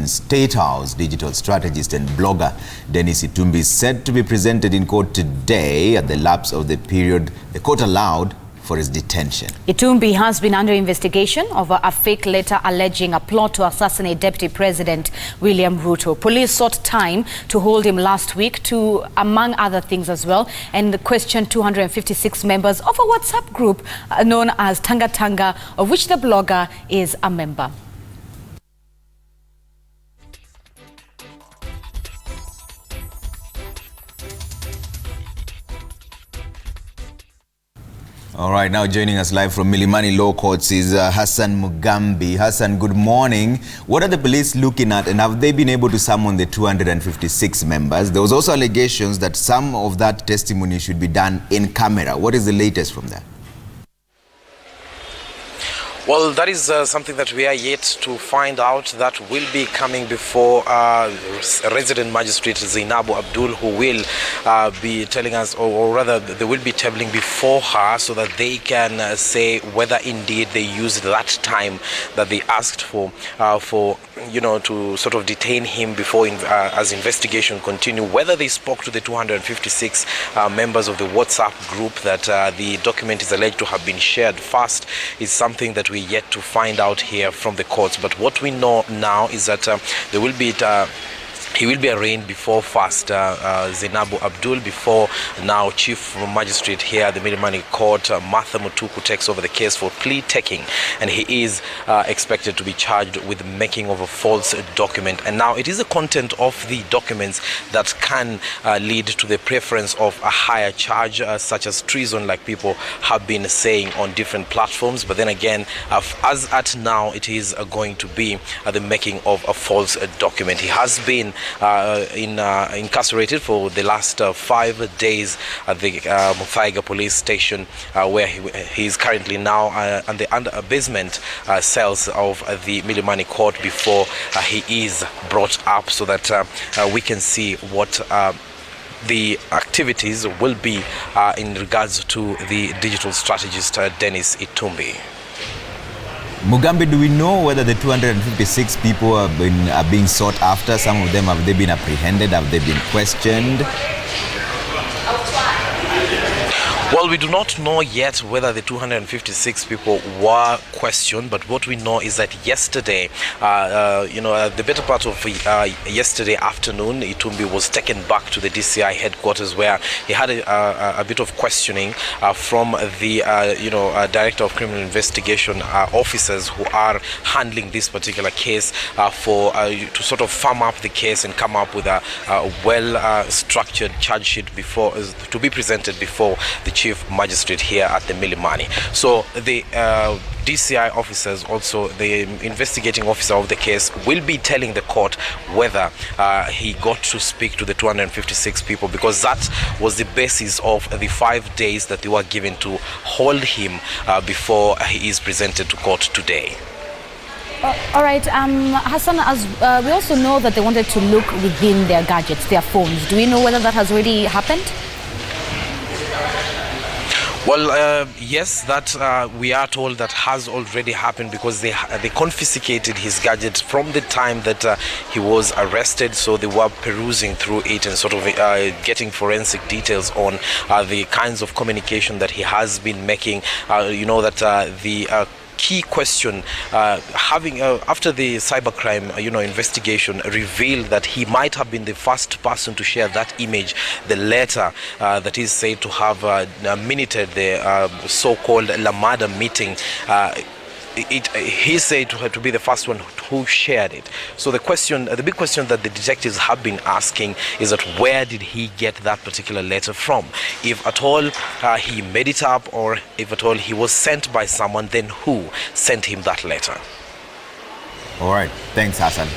Statehouse Digital Strategist and blogger Dennis Itumbi is said to be presented in court today at the lapse of the period the court allowed for his detention. Itumbi has been under investigation over a fake letter alleging a plot to assassinate Deputy President William Ruto. Police sought time to hold him last week to, among other things as well, and questioned 256 members of a WhatsApp group known as Tanga Tanga, of which the blogger is a member. All right, now joining us live from Milimani Law Courts is Hassan Mugambi. Hassan, good morning. What are the police looking at, and have they been able to summon the 256 members? There was also allegations that some of that testimony should be done in camera. What is the latest from that? Well, that is something that we are yet to find out. That will be coming before resident magistrate Zainabu Abdul, who will be telling us, or rather they will be tabling before her so that they can say whether indeed they used that time that they asked for, to sort of detain him before as investigation continue, whether they spoke to the 256 members of the WhatsApp group that the document is alleged to have been shared first, is something that we yet to find out here from the courts. But what we know now is that there will be he will be arraigned before first Zainabu Abdul, before now Chief Magistrate here at the Milimani Court, Martha Mutuku, takes over the case for plea taking, and he is expected to be charged with making of a false document. And now it is the content of the documents that can lead to the preference of a higher charge, such as treason, like people have been saying on different platforms. But then again, as at now, it is going to be the making of a false document. He has been incarcerated for the last 5 days at the Muthaiga police station, where he is currently now on the basement cells of the Milimani court before he is brought up, so that we can see what the activities will be in regards to the digital strategist Dennis Itumbi. Mugambi, do we know whether the 256 people are being sought after? Some of them, have they been apprehended? Have they been questioned? Well, we do not know yet whether the 256 people were questioned, but what we know is that yesterday, the better part of yesterday afternoon, Itumbi was taken back to the DCI headquarters, where he had a bit of questioning from the Director of Criminal Investigation officers who are handling this particular case to sort of firm up the case and come up with a well-structured charge sheet to be presented before the Chief Magistrate here at the Milimani. So the DCI officers, also the investigating officer of the case, will be telling the court whether he got to speak to the 256 people, because that was the basis of the 5 days that they were given to hold him before he is presented to court today. All right, Hassan, as we also know that they wanted to look within their gadgets, their phones. Do we know whether that has already happened? Well, yes, that we are told that has already happened, because they confiscated his gadget from the time that he was arrested. So they were perusing through it and sort of getting forensic details on the kinds of communication that he has been making. The key question after the cybercrime investigation revealed that he might have been the first person to share that image, the letter that is said to have minuted the so-called Lamada meeting. He said to be the first one who shared it. So the big question that the detectives have been asking is that where did he get that particular letter from? If at all he made it up, or if at all he was sent by someone, then who sent him that letter? All right, thanks, Hassan.